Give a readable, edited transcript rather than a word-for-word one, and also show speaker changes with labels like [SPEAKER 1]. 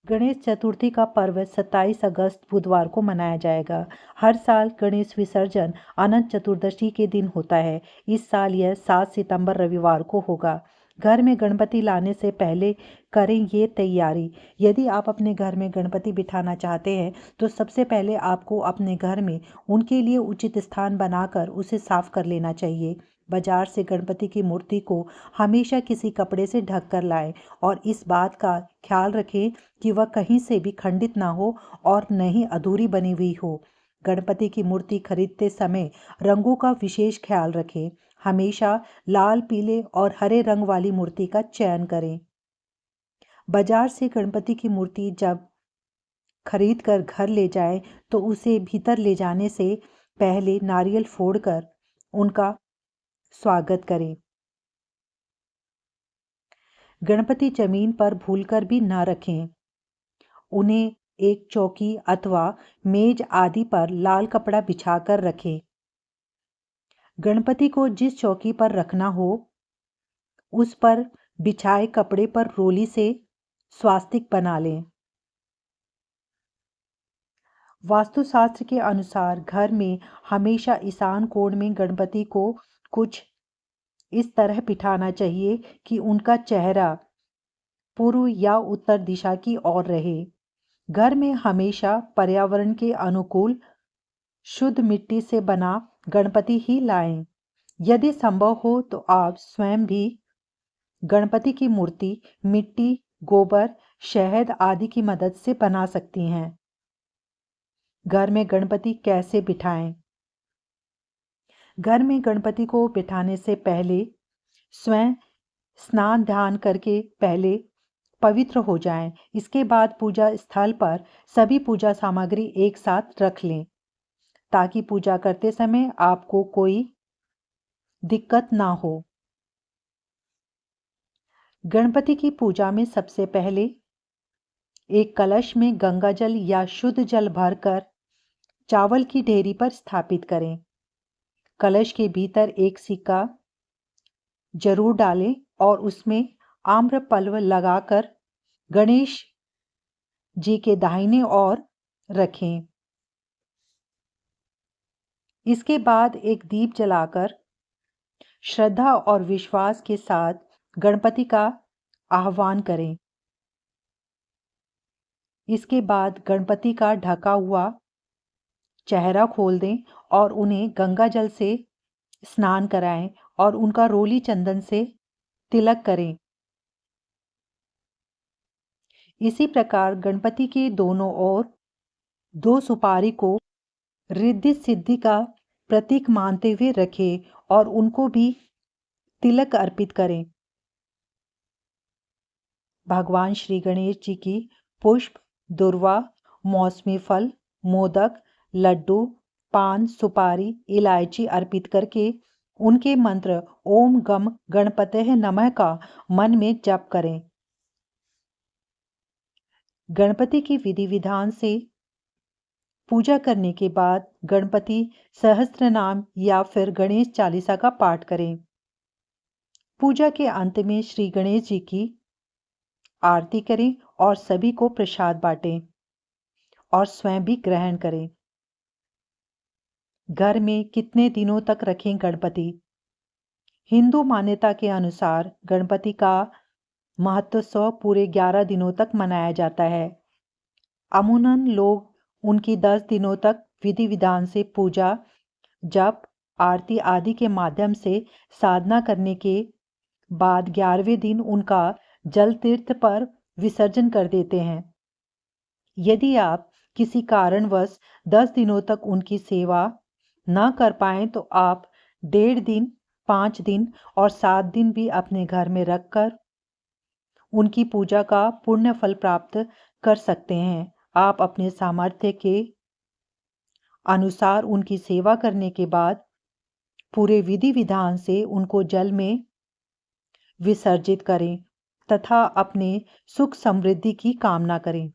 [SPEAKER 1] गणेश चतुर्थी का पर्व 27 अगस्त बुधवार को मनाया जाएगा। हर साल गणेश विसर्जन अनंत चतुर्दशी के दिन होता है। इस साल यह 7 सितंबर रविवार को होगा। घर में गणपति लाने से पहले करें ये तैयारी। यदि आप अपने घर में गणपति बिठाना चाहते हैं तो सबसे पहले आपको अपने घर में उनके लिए उचित स्थान बनाकर उसे साफ कर लेना चाहिए। बाजार से गणपति की मूर्ति को हमेशा किसी कपड़े से ढक कर लाएं और इस बात का ख्याल रखें कि वह कहीं से भी खंडित ना हो और न ही अधूरी बनी हुई हो। गणपति की मूर्ति खरीदते समय रंगों का विशेष ख्याल रखें। हमेशा लाल, पीले और हरे रंग वाली मूर्ति का चयन करें। बाजार से गणपति की मूर्ति जब खरीद कर घर ले जाएं तो उसे भीतर ले जाने से पहले नारियल फोड़कर उनका स्वागत करें। गणपति जमीन पर भूलकर भी न रखें। उन्हें एक चौकी अथवा मेज आदि पर लाल कपड़ा बिछाकर रखें। गणपति को जिस चौकी पर रखना हो उस पर बिछाए कपड़े पर रोली से स्वास्तिक बना लें। वास्तुशास्त्र के अनुसार घर में हमेशा ईशान कोण में गणपति को कुछ इस तरह बिठाना चाहिए कि उनका चेहरा पूर्व या उत्तर दिशा की ओर रहे। घर में हमेशा पर्यावरण के अनुकूल शुद्ध मिट्टी से बना गणपति ही लाएं। यदि संभव हो तो आप स्वयं भी गणपति की मूर्ति मिट्टी, गोबर, शहद आदि की मदद से बना सकती हैं। घर में गणपति कैसे बिठाएं? घर में गणपति को बिठाने से पहले स्वयं स्नान ध्यान करके पहले पवित्र हो जाएं। इसके बाद पूजा स्थल पर सभी पूजा सामग्री एक साथ रख लें ताकि पूजा करते समय आपको कोई दिक्कत ना हो। गणपति की पूजा में सबसे पहले एक कलश में गंगा जल या शुद्ध जल भरकर चावल की ढेरी पर स्थापित करें। कलश के भीतर एक सिक्का जरूर डालें और उसमें आम्रपल्लव लगाकर गणेश जी के दाहिने ओर रखें। इसके बाद एक दीप जलाकर श्रद्धा और विश्वास के साथ गणपति का आह्वान करें। इसके बाद गणपति का ढका हुआ चेहरा खोल दें और उन्हें गंगा जल से स्नान कराएं और उनका रोली चंदन से तिलक करें। इसी प्रकार गणपति के दोनों ओर 2 सुपारी को रिद्धि सिद्धि का प्रतीक मानते हुए रखें और उनको भी तिलक अर्पित करें। भगवान श्री गणेश जी की पुष्प, दुर्वा, मौसमी फल, मोदक, लड्डू, पान, सुपारी, इलायची अर्पित करके उनके मंत्र ओम गम गणपतये नमः का मन में जप करें। गणपति की विधि विधान से पूजा करने के बाद गणपति सहस्त्र नाम या फिर गणेश चालीसा का पाठ करें। पूजा के अंत में श्री गणेश जी की आरती करें और सभी को प्रसाद बांटें और स्वयं भी ग्रहण करें। घर में कितने दिनों तक रखें गणपति? हिंदू मान्यता के अनुसार गणपति का महोत्सव पूरे 11 दिनों तक मनाया जाता है। अमूमन लोग उनकी 10 दिनों तक विधि विधान से पूजा, जप, आरती आदि के माध्यम से साधना करने के बाद 11वें दिन उनका जल तीर्थ पर विसर्जन कर देते हैं। यदि आप किसी कारणवश 10 दिनों तक उनकी सेवा न कर पाएं तो आप 1.5 दिन, 5 दिन और 7 दिन भी अपने घर में रखकर उनकी पूजा का पुण्य फल प्राप्त कर सकते हैं। आप अपने सामर्थ्य के अनुसार उनकी सेवा करने के बाद पूरे विधि विधान से उनको जल में विसर्जित करें तथा अपने सुख समृद्धि की कामना करें।